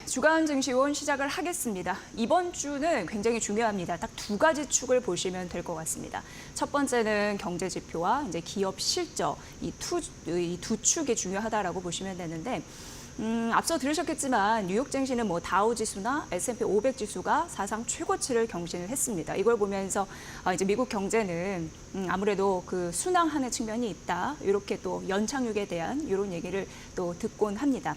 주간 증시원 시작을 하겠습니다. 이번 주는 굉장히 중요합니다. 딱 두 가지 축을 보시면 될 것 같습니다. 첫 번째는 경제 지표와 이제 기업 실적 이 두 축이 중요하다라고 보시면 되는데. 앞서 들으셨겠지만 뉴욕 증시는 뭐 다우 지수나 S&P 500 지수가 사상 최고치를 경신을 했습니다. 이걸 보면서 이제 미국 경제는 아무래도 그 순항하는 측면이 있다. 이렇게 또 연착륙에 대한 이런 얘기를 또 듣곤 합니다.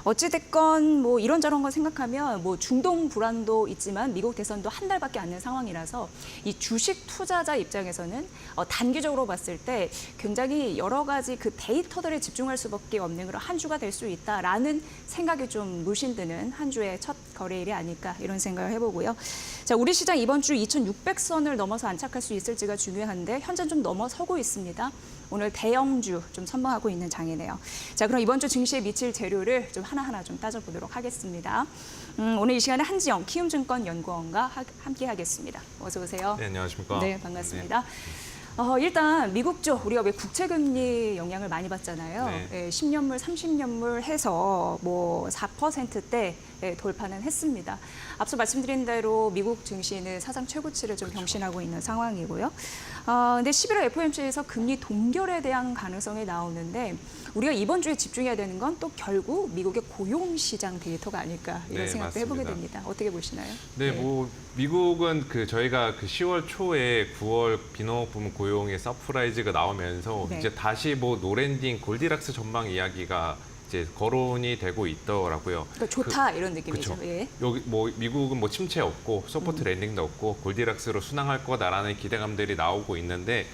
어찌 됐건 뭐 이런저런 거 생각하면 뭐 중동 불안도 있지만 미국 대선도 한 달밖에 안 된 상황이라서 이 주식 투자자 입장에서는 단기적으로 봤을 때 굉장히 여러 가지 그 데이터들에 집중할 수밖에 없는 그런 한 주가 될 수 있다라는 생각이 좀 물씬드는 한 주의 첫 거래일이 아닐까 이런 생각을 해보고요. 자, 우리 시장 이번 주 2,600선을 넘어서 안착할 수 있을지가 중요한데 현재는 좀 넘어서고 있습니다. 오늘 대형주 좀 선방하고 있는 장이네요. 자, 그럼 이번 주 증시에 미칠 재료를 좀 하나하나 좀 따져보도록 하겠습니다. 오늘 이 시간에 한지영 키움증권연구원과 함께 하겠습니다. 어서 오세요. 네, 안녕하십니까. 네, 반갑습니다. 일단 미국 쪽 우리가 왜 국채금리 영향을 많이 받잖아요. 네. 10년물, 30년물 해서 뭐 4%대 돌파는 했습니다. 앞서 말씀드린 대로 미국 증시는 사상 최고치를 좀 경신하고 있는 상황이고요. 근데 11월 FOMC에서 금리 동결에 대한 가능성이 나오는데 우리가 이번 주에 집중해야 되는 건 또 결국 미국의 고용시장 데이터가 아닐까 이런 네, 생각도 맞습니다. 해보게 됩니다. 어떻게 보시나요? 네, 뭐 미국은 저희가 10월 초에 9월 비농업 부문 고용의 서프라이즈가 나오면서 네. 이제 다시 뭐 노랜딩 골디락스 전망 이야기가 이제 거론이 되고 있더라고요. 그러니까 좋다 이런 느낌이죠. 그쵸. 예. 여기 뭐 미국은 뭐 침체 없고 소프트 랜딩도 없고 골디락스로 순항할 거다라는 기대감들이 나오고 있는데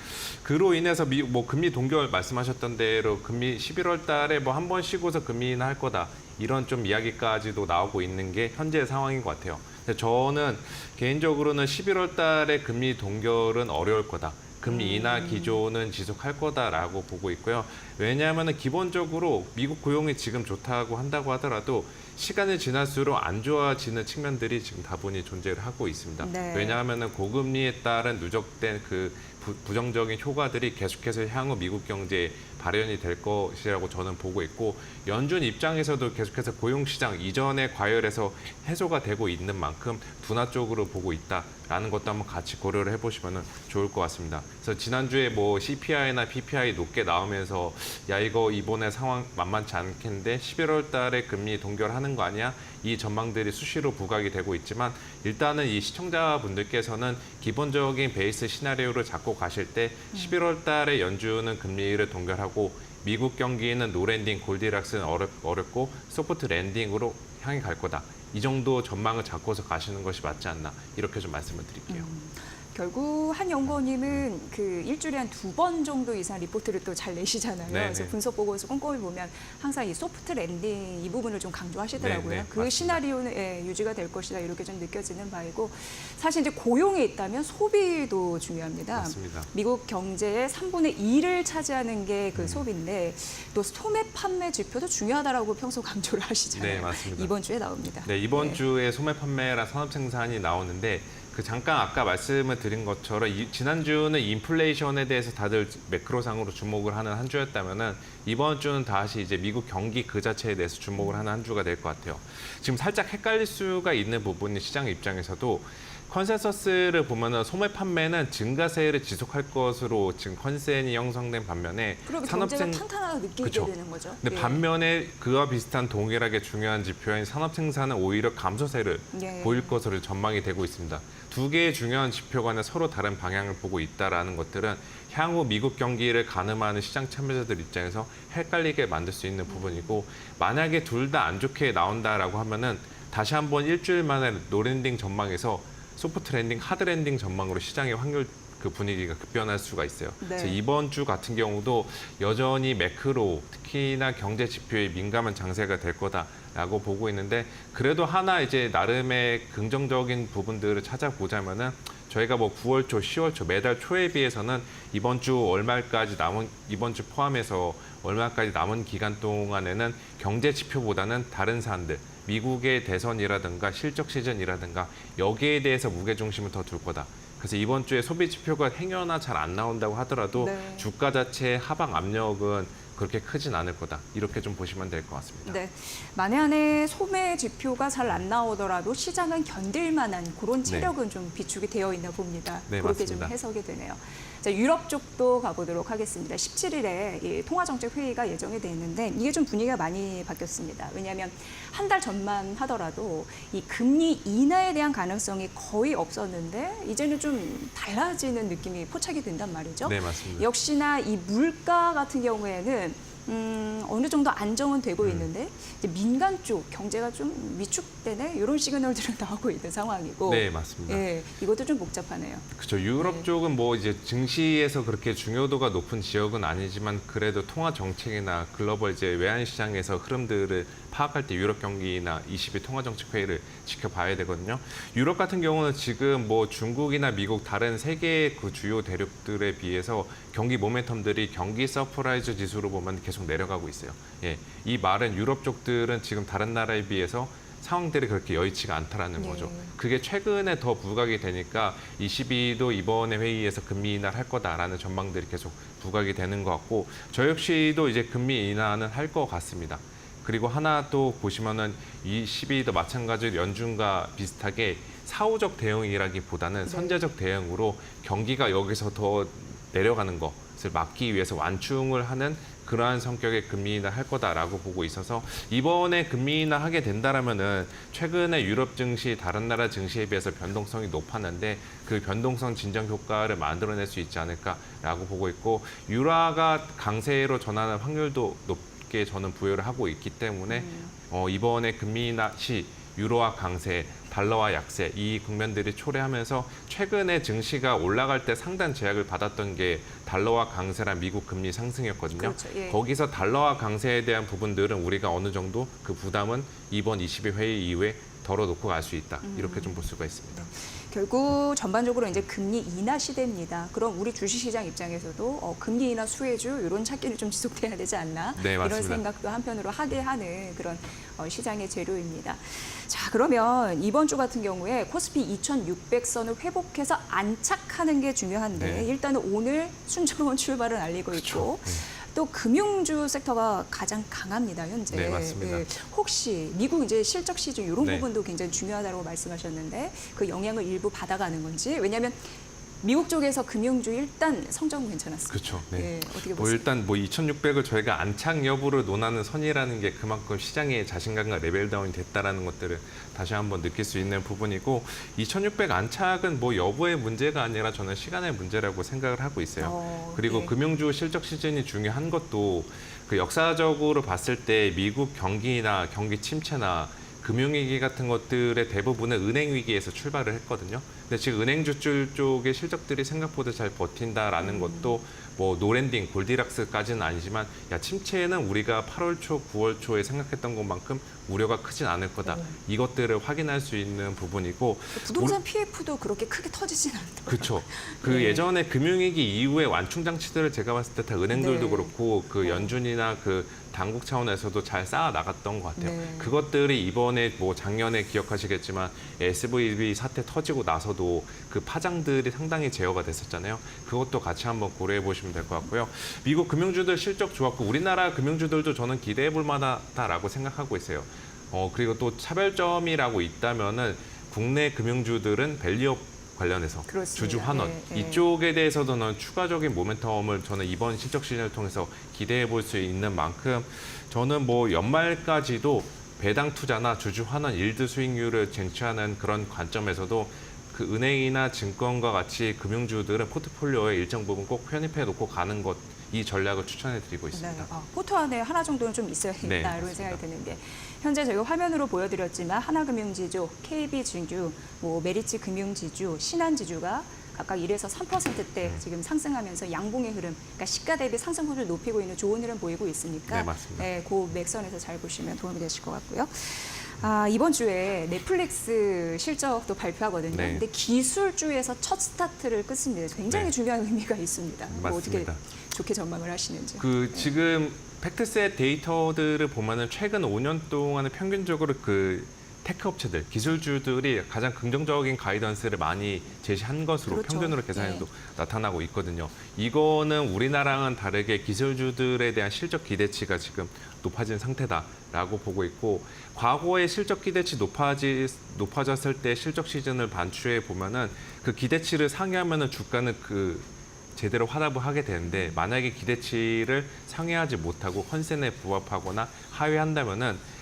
그로 인해서 뭐 금리 동결 말씀하셨던 대로 금리 11월 달에 뭐 한 번 쉬고서 금리 인하할 거다 이런 좀 이야기까지도 나오고 있는 게 현재 상황인 것 같아요. 저는 개인적으로는 11월 달에 금리 동결은 어려울 거다. 금리 인하 기조는 지속할 거다라고 보고 있고요. 왜냐하면 기본적으로 미국 고용이 지금 좋다고 한다고 하더라도 시간이 지날수록 안 좋아지는 측면들이 지금 다분히 존재를 하고 있습니다. 네. 왜냐하면 고금리에 따른 누적된 그 부정적인 효과들이 계속해서 향후 미국 경제에 발현이 될 것이라고 저는 보고 있고 연준 입장에서도 계속해서 고용시장 이전의 과열에서 해소가 되고 있는 만큼 둔화 쪽으로 보고 있다라는 것도 한번 같이 고려를 해보시면 좋을 것 같습니다. 그래서 지난주에 뭐 CPI나 PPI 높게 나오면서 야 이거 이번에 상황 만만치 않겠는데 11월 달에 금리 동결하는 거 아니야? 이 전망들이 수시로 부각이 되고 있지만 일단은 이 시청자분들께서는 기본적인 베이스 시나리오를 잡고 가실 때 11월 달에 연준은 금리를 동결하고 미국 경기는 노랜딩, 골디락스는 어렵고 소프트 랜딩으로 향해 갈 거다. 이 정도 전망을 잡고서 가시는 것이 맞지 않나 이렇게 좀 말씀을 드릴게요. 결국 한 연구원님은 그 일주일에 한 2번 정도 이상 리포트를 또 잘 내시잖아요. 네네. 그래서 분석 보고서 꼼꼼히 보면 항상 이 소프트 랜딩 이 부분을 좀 강조하시더라고요. 네네, 그 맞습니다. 시나리오는 유지가 될 것이다 이렇게 좀 느껴지는 바이고 사실 이제 고용이 있다면 소비도 중요합니다. 맞습니다. 미국 경제의 3분의 2를 차지하는 게 그 소비인데 또 소매 판매 지표도 중요하다라고 평소 강조를 하시잖아요. 네, 맞습니다. 이번 주에 나옵니다. 네, 이번 주에 소매 판매랑 산업 생산이 나오는데 잠깐 아까 말씀을 드린 것처럼 지난주는 인플레이션에 대해서 다들 매크로상으로 주목을 하는 한 주였다면은 이번 주는 다시 이제 미국 경기 그 자체에 대해서 주목을 하는 한 주가 될 것 같아요. 지금 살짝 헷갈릴 수가 있는 부분이 시장 입장에서도 컨센서스를 보면은 소매 판매는 증가세를 지속할 것으로 지금 컨센이 형성된 반면에 그리고 경제가 탄탄하다 느끼게 그쵸. 되는 거죠. 근데 예. 반면에 그와 비슷한 동일하게 중요한 지표인 산업 생산은 오히려 감소세를 예. 보일 것으로 전망이 되고 있습니다. 두 개의 중요한 지표 간에 서로 다른 방향을 보고 있다라는 것들은 향후 미국 경기를 가늠하는 시장 참여자들 입장에서 헷갈리게 만들 수 있는 부분이고 만약에 둘 다 안 좋게 나온다라고 하면은 다시 한번 일주일 만에 노랜딩 전망에서 소프트 랜딩, 하드 랜딩 전망으로 시장의 확률 그 분위기가 급변할 수가 있어요. 네. 그래서 이번 주 같은 경우도 여전히 매크로, 특히나 경제 지표에 민감한 장세가 될 거다라고 보고 있는데 그래도 하나 이제 나름의 긍정적인 부분들을 찾아보자면은 저희가 뭐 9월 초, 10월 초 매달 초에 비해서는 이번 주 월말까지 남은 이번 주 포함해서 월말까지 남은 기간 동안에는 경제 지표보다는 다른 사안들 미국의 대선이라든가 실적 시즌이라든가 여기에 대해서 무게중심을 더 둘 거다. 그래서 이번 주에 소비 지표가 행여나 잘 안 나온다고 하더라도 네. 주가 자체의 하방 압력은 그렇게 크진 않을 거다. 이렇게 좀 보시면 될 것 같습니다. 네, 만에 안에 소매 지표가 잘 안 나오더라도 시장은 견딜 만한 그런 체력은 좀 비축이 되어 있나 봅니다. 네, 그렇게 맞습니다. 좀 해석이 되네요. 자, 유럽 쪽도 가보도록 하겠습니다. 17일에 이 통화정책 회의가 예정이 돼 있는데 이게 좀 분위기가 많이 바뀌었습니다. 왜냐하면 한 달 전만 하더라도 이 금리 인하에 대한 가능성이 거의 없었는데 이제는 좀 달라지는 느낌이 포착이 된단 말이죠. 네, 맞습니다. 역시나 이 물가 같은 경우에는 어느 정도 안정은 되고 있는데 이제 민간 쪽 경제가 좀 위축되네 이런 시그널들은 나오고 있는 상황이고, 네, 맞습니다. 예, 이것도 좀 복잡하네요. 그렇죠. 유럽 네. 쪽은 뭐 이제 증시에서 그렇게 중요도가 높은 지역은 아니지만 그래도 통화 정책이나 글로벌 이제 외환 시장에서 흐름들을 파악할 때 유럽 경기나 22 통화 정책 회의를 지켜봐야 되거든요. 유럽 같은 경우는 지금 뭐 중국이나 미국 다른 세계 그 주요 대륙들에 비해서 경기 모멘텀들이 경기 서프라이즈 지수로 보면 계속 내려가고 있어요. 예, 이 말은 유럽 쪽들은 지금 다른 나라에 비해서 상황들이 그렇게 여의치가 않다라는 네. 거죠. 그게 최근에 더 부각이 되니까 22도 이번에 회의에서 금리 인하를 할 거다라는 전망들이 계속 부각이 되는 것 같고 저 역시도 이제 금리 인하는 할 것 같습니다. 그리고 하나 또 보시면은 22도 마찬가지로 연준과 비슷하게 사후적 대응이라기보다는 선제적 대응으로 경기가 여기서 더 내려가는 것을 막기 위해서 완충을 하는 그러한 성격의 금리 인하 할 거다라고 보고 있어서 이번에 금리 인하 하게 된다라면은 최근에 유럽 증시 다른 나라 증시에 비해서 변동성이 높았는데 그 변동성 진정 효과를 만들어낼 수 있지 않을까라고 보고 있고 유라가 강세로 전환할 확률도 높게 저는 부여를 하고 있기 때문에 이번에 금리 인하 시 유로화 강세, 달러화 약세 이 국면들이 초래하면서 최근에 증시가 올라갈 때 상당 제약을 받았던 게 달러화 강세랑 미국 금리 상승이었거든요. 그렇죠. 예. 거기서 달러화 강세에 대한 부분들은 우리가 어느 정도 그 부담은 이번 22 회의 이후에 덜어놓고 갈 수 있다. 이렇게 좀 볼 수가 있습니다. 결국 전반적으로 이제 금리 인하 시대입니다. 그럼 우리 주식시장 입장에서도 금리 인하 수혜주 이런 찾기는 좀 지속돼야 되지 않나 네, 이런 맞습니다. 생각도 한편으로 하게 하는 그런 시장의 재료입니다. 자, 그러면 이번 주 같은 경우에 코스피 2,600선을 회복해서 안착하는 게 중요한데 네. 일단은 오늘 순조로운 출발을 알리고 있고 네. 또 금융주 섹터가 가장 강합니다, 현재. 네, 맞습니다. 예, 혹시 미국 이제 실적 시즌 이런 네. 부분도 굉장히 중요하다고 말씀하셨는데 그 영향을 일부 받아가는 건지 왜냐하면 미국 쪽에서 금융주 일단 성적은 괜찮았습니다. 그렇죠. 네. 예, 어떻게 뭐 보세요? 일단 뭐 2,600을 저희가 안착 여부를 논하는 선이라는 게 그만큼 시장의 자신감과 레벨 다운이 됐다라는 것들을 다시 한번 느낄 수 있는 부분이고 2,600 안착은 뭐 여부의 문제가 아니라 저는 시간의 문제라고 생각을 하고 있어요. 그리고 예. 금융주 실적 시즌이 중요한 것도 그 역사적으로 봤을 때 미국 경기나 경기 침체나 금융위기 같은 것들의 대부분은 은행 위기에서 출발을 했거든요. 근데 지금 은행주 쪽의 실적들이 생각보다 잘 버틴다라는 것도 뭐 노랜딩, 골디락스까지는 아니지만 야 침체는 우리가 8월 초, 9월 초에 생각했던 것만큼 우려가 크진 않을 거다. 이것들을 확인할 수 있는 부분이고 부동산 PF도 그렇게 크게 터지진 않더라고요. 그렇죠. 그 네. 예전에 금융위기 이후에 완충 장치들을 제가 봤을 때 다 은행들도 네. 그렇고 그 연준이나 그 당국 차원에서도 잘 쌓아 나갔던 것 같아요. 네. 그것들이 이번에 뭐 작년에 기억하시겠지만 SVB 사태 터지고 나서도 그 파장들이 상당히 제어가 됐었잖아요. 그것도 같이 한번 고려해 보시면 될 것 같고요. 미국 금융주들 실적 좋았고 우리나라 금융주들도 저는 기대해 볼 만하다라고 생각하고 있어요. 그리고 또 차별점이라고 있다면은 국내 금융주들은 밸류업 관련해서 그렇습니다. 주주 환원 네, 네. 이쪽에 대해서도는 추가적인 모멘텀을 저는 이번 실적 시즌을 통해서 기대해 볼 수 있는 만큼 저는 뭐 연말까지도 배당 투자나 주주 환원 일드 수익률을 쟁취하는 그런 관점에서도 그 은행이나 증권과 같이 금융주들은 포트폴리오에 일정 부분 꼭 편입해 놓고 가는 것 이 전략을 추천해 드리고 있습니다. 네. 포트 안에 하나 정도는 좀 있어야겠다 네, 이런 맞습니다. 생각이 드는 게 현재 저희가 화면으로 보여드렸지만 하나금융지주, KB증주, 뭐 메리츠 금융지주, 신한지주가 각각 1에서 3%대 지금 상승하면서 양봉의 흐름, 그러니까 시가 대비 상승률을 높이고 있는 좋은 흐름 보이고 있으니까 네, 맞습니다. 그 맥선에서 잘 보시면 도움이 되실 것 같고요. 이번 주에 넷플릭스 실적도 발표하거든요. 네. 근데 기술주에서 첫 스타트를 끊습니다. 굉장히 네. 중요한 의미가 있습니다. 뭐 어떻게 맞습니다. 좋게 전망을 하시는지. 지금 팩트셋 데이터들을 보면은 최근 5년 동안은 평균적으로 그 테크 업체들, 기술주들이 가장 긍정적인 가이던스를 많이 제시한 것으로 그렇죠. 평균으로 계산해도 나타나고 있거든요. 이거는 우리나라랑은 다르게 기술주들에 대한 실적 기대치가 지금 높아진 상태다라고 보고 있고, 과거에 실적 기대치 높아졌을 때 실적 시즌을 반추해 보면은 그 기대치를 상회하면은 주가는 제대로 하락을 하게 되는데, 만약에 기대치를 상회하지 못하고 컨센에 부합하거나 하회한다면은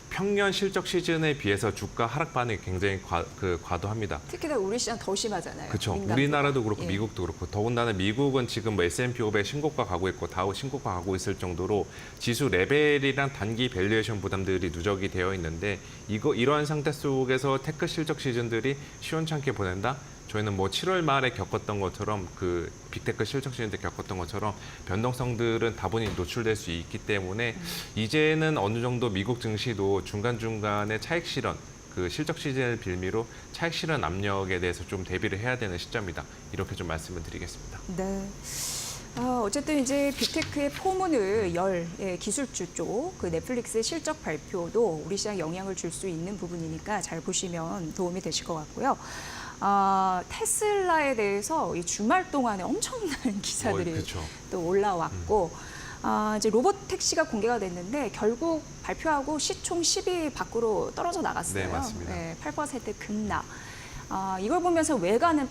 평년 실적 시즌에 비해서 주가 하락 반응이 굉장히 과도합니다. 특히나 우리 시장 더 심하잖아요. 그렇죠. 민감도가. 우리나라도 그렇고 예. 미국도 그렇고, 더군다나 미국은 지금 뭐 S&P 500 신고가 가고 있고 다우 신고가 가고 있을 정도로 지수 레벨이랑 단기 밸류에이션 부담들이 누적이 되어 있는데, 이러한 상태 속에서 테크 실적 시즌들이 시원찮게 보낸다? 저희는 뭐 7월 말에 겪었던 것처럼, 그 빅테크 실적 시즌 때 겪었던 것처럼 변동성들은 다분히 노출될 수 있기 때문에 이제는 어느 정도 미국 증시도 중간중간에 차익 실현, 그 실적 시즌을 빌미로 차익 실현 압력에 대해서 좀 대비를 해야 되는 시점이다. 이렇게 좀 말씀을 드리겠습니다. 네. 어쨌든 이제 빅테크의 포문을 열 기술주 쪽, 그 넷플릭스의 실적 발표도 우리 시장 영향을 줄 수 있는 부분이니까 잘 보시면 도움이 되실 것 같고요. 테슬라에 대해서 이 주말 동안에 엄청난 기사들이 그렇죠. 또 올라왔고, 이제 로봇 택시가 공개가 됐는데 결국 발표하고 시총 10위 밖으로 떨어져 나갔어요. 네, 맞습니다. 8% 급락. 이걸 보면서 외관은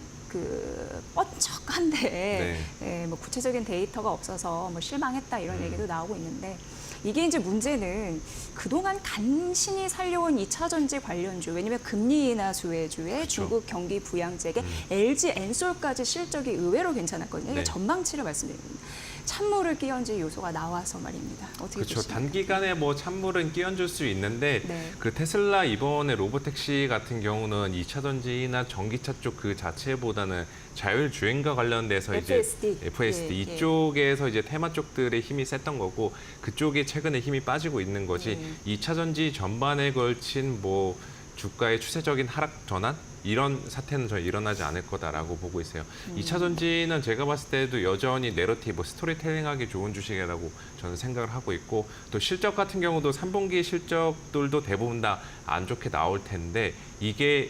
뻔쩍한데 뭐 구체적인 데이터가 없어서 뭐 실망했다 이런 얘기도 나오고 있는데, 이게 이제 문제는 그동안 간신히 살려온 2차 전지 관련주, 왜냐면 금리 인하 수혜주에 그렇죠. 중국 경기 부양책에 LG 엔솔까지 실적이 의외로 괜찮았거든요. 네. 전망치를 말씀드립니다. 찬물을 끼얹은 요소가 나와서 말입니다. 어떻게 그렇죠. 보십니까? 단기간에 뭐 찬물은 끼얹을 수 있는데, 네. 그 테슬라 이번에 로봇택시 같은 경우는 2차 전지나 전기차 쪽 그 자체보다는 자율주행과 관련돼서 FSD. 이제 FSD 예, 이쪽에서 이제 테마 쪽들의 힘이 셌던 거고, 그쪽이 최근에 힘이 빠지고 있는 거지. 2차 전지 전반에 걸친 뭐 주가의 추세적인 하락 전환, 이런 사태는 저는 일어나지 않을 거다라고 보고 있어요. 2차 전지는 제가 봤을 때도 여전히 내러티브, 스토리텔링하기 좋은 주식이라고 저는 생각을 하고 있고, 또 실적 같은 경우도 3분기 실적들도 대부분 다 안 좋게 나올 텐데, 이게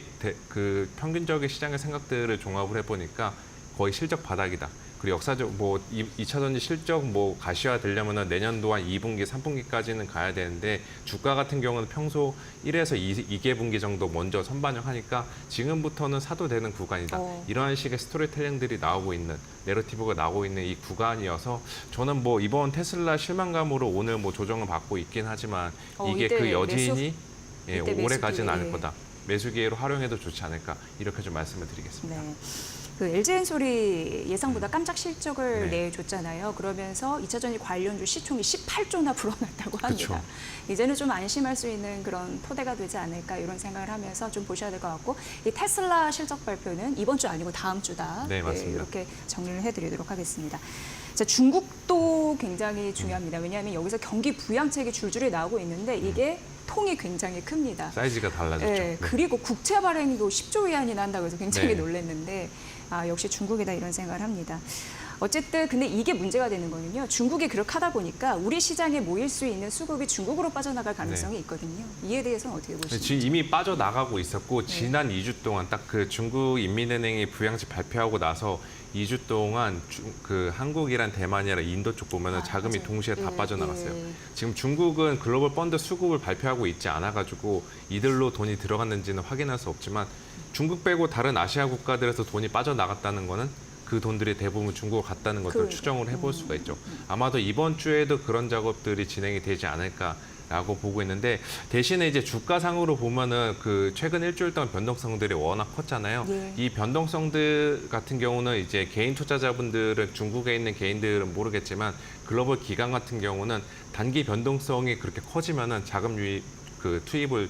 그 평균적인 시장의 생각들을 종합을 해보니까 거의 실적 바닥이다. 그리고 역사적 뭐 2차 전지 실적 뭐 가시화 되려면은 내년도 한 2분기, 3분기까지는 가야 되는데, 주가 같은 경우는 평소 1에서 2개 분기 정도 먼저 선반영하니까 지금부터는 사도 되는 구간이다. 이러한 식의 스토리텔링들이 나오고 있는, 내러티브가 나오고 있는 이 구간이어서, 저는 뭐 이번 테슬라 실망감으로 오늘 뭐 조정을 받고 있긴 하지만 이게 그 여진이 오래 가지는 않을 거다. 매수 기회로 활용해도 좋지 않을까, 이렇게 좀 말씀을 드리겠습니다. 네. 그 LG 엔솔이 예상보다 깜짝 실적을 네. 내줬잖아요. 그러면서 2차 전지 관련주 시총이 18조나 불어났다고 합니다. 그쵸. 이제는 좀 안심할 수 있는 그런 토대가 되지 않을까 이런 생각을 하면서 좀 보셔야 될 것 같고, 이 테슬라 실적 발표는 이번 주 아니고 다음 주다. 네, 맞습니다. 이렇게 정리를 해드리도록 하겠습니다. 자, 중국도 굉장히 중요합니다. 왜냐하면 여기서 경기 부양책이 줄줄이 나오고 있는데 이게 통이 굉장히 큽니다. 사이즈가 달라졌죠. 네, 그리고 국채 발행도 10조 위안이 난다고 해서 굉장히 네. 놀랐는데, 역시 중국이다 이런 생각을 합니다. 어쨌든 근데 이게 문제가 되는 거는요. 중국이 그렇게 하다 보니까 우리 시장에 모일 수 있는 수급이 중국으로 빠져나갈 가능성이 있거든요. 이에 대해서는 어떻게 보십니까? 지금 이미 빠져나가고 있었고, 지난 2주 동안 딱 그 중국 인민은행이 부양책 발표하고 나서 2주 동안 그 한국이랑 대만이랑 인도 쪽 보면은 자금이 맞아요. 동시에 다 예, 빠져나갔어요. 예. 지금 중국은 글로벌 펀드 수급을 발표하고 있지 않아가지고 이들로 돈이 들어갔는지는 확인할 수 없지만, 중국 빼고 다른 아시아 국가들에서 돈이 빠져나갔다는 거는 그 돈들이 대부분 중국으로 갔다는 것을 그러니까. 추정을 해볼 수가 있죠. 아마도 이번 주에도 그런 작업들이 진행이 되지 않을까라고 보고 있는데, 대신에 이제 주가상으로 보면은 그 최근 일주일 동안 변동성들이 워낙 컸잖아요. 예. 이 변동성들 같은 경우는 이제 개인 투자자분들은, 중국에 있는 개인들은 모르겠지만 글로벌 기관 같은 경우는 단기 변동성이 그렇게 커지면은 자금 유입, 그 투입을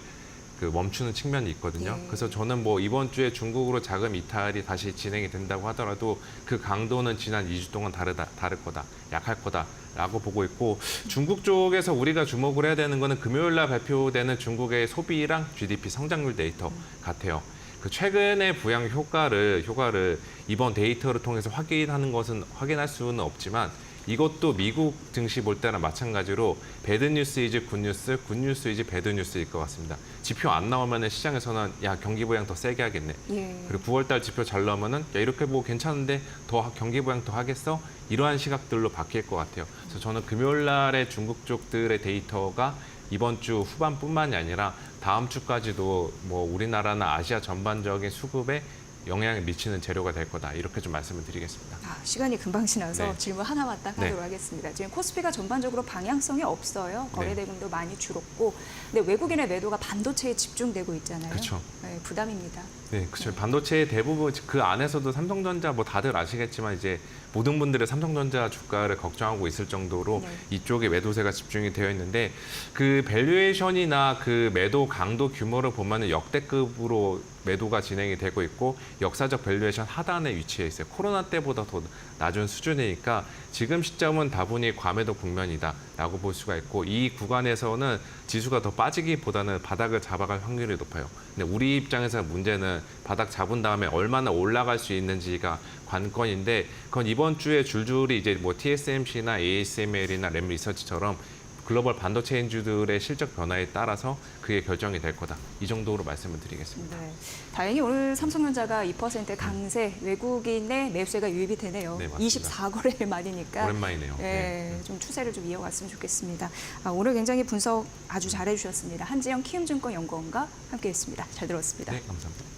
멈추는 측면이 있거든요. 예. 그래서 저는 뭐 이번 주에 중국으로 자금 이탈이 다시 진행이 된다고 하더라도 그 강도는 지난 2주 동안 다를 거다, 약할 거다라고 보고 있고, 중국 쪽에서 우리가 주목을 해야 되는 거는 금요일 날 발표되는 중국의 소비랑 GDP 성장률 데이터 같아요. 그 최근의 부양 효과를 이번 데이터를 통해서 확인할 수는 없지만, 이것도 미국 증시 볼 때랑 마찬가지로 배드 뉴스 이즈 굿 뉴스, 굿 뉴스 이즈 배드 뉴스일 것 같습니다. 지표 안 나오면 시장에서는 야 경기 부양 더 세게 하겠네. 예. 그리고 9월달 지표 잘 나오면은 야 이렇게 뭐 괜찮은데 더 경기 부양 더 하겠어? 이러한 시각들로 바뀔 것 같아요. 그래서 저는 금요일 날에 중국 쪽들의 데이터가 이번 주 후반뿐만이 아니라 다음 주까지도 뭐 우리나라나 아시아 전반적인 수급에 영향을 미치는 재료가 될 거다. 이렇게 좀 말씀을 드리겠습니다. 시간이 금방 지나서 네. 질문 하나만 딱 하도록 네. 하겠습니다. 지금 코스피가 전반적으로 방향성이 없어요. 거래 네. 대금도 많이 줄었고, 근데 외국인의 매도가 반도체에 집중되고 있잖아요. 그렇죠. 네, 부담입니다. 네, 그렇죠. 반도체의 대부분 그 안에서도 삼성전자 뭐 다들 아시겠지만 이제 모든 분들의 삼성전자 주가를 걱정하고 있을 정도로 네. 이쪽에 매도세가 집중이 되어 있는데 그 밸류에이션이나 그 매도 강도 규모를 보면은 역대급으로 매도가 진행이 되고 있고 역사적 밸류에이션 하단에 위치해 있어요. 코로나 때보다 더 낮은 수준이니까 지금 시점은 다분히 과매도 국면이다라고 볼 수가 있고 이 구간에서는 지수가 더 빠지기보다는 바닥을 잡아갈 확률이 높아요. 근데 우리 입장에서 문제는 바닥 잡은 다음에 얼마나 올라갈 수 있는지가 관건인데 그건 이번 주에 줄줄이 이제 뭐 TSMC나 ASML이나 램리서치처럼 글로벌 반도체인주들의 실적 변화에 따라서 그게 결정이 될 거다. 이 정도로 말씀을 드리겠습니다. 네. 다행히 오늘 삼성전자가 2% 강세, 외국인의 매수세가 유입이 되네요. 네, 맞습니다. 24거래 만이니까. 오랜만이네요. 네, 좀 추세를 좀 이어갔으면 좋겠습니다. 오늘 굉장히 분석 아주 잘해주셨습니다. 한지영 키움증권 연구원과 함께했습니다. 잘 들었습니다. 네, 감사합니다.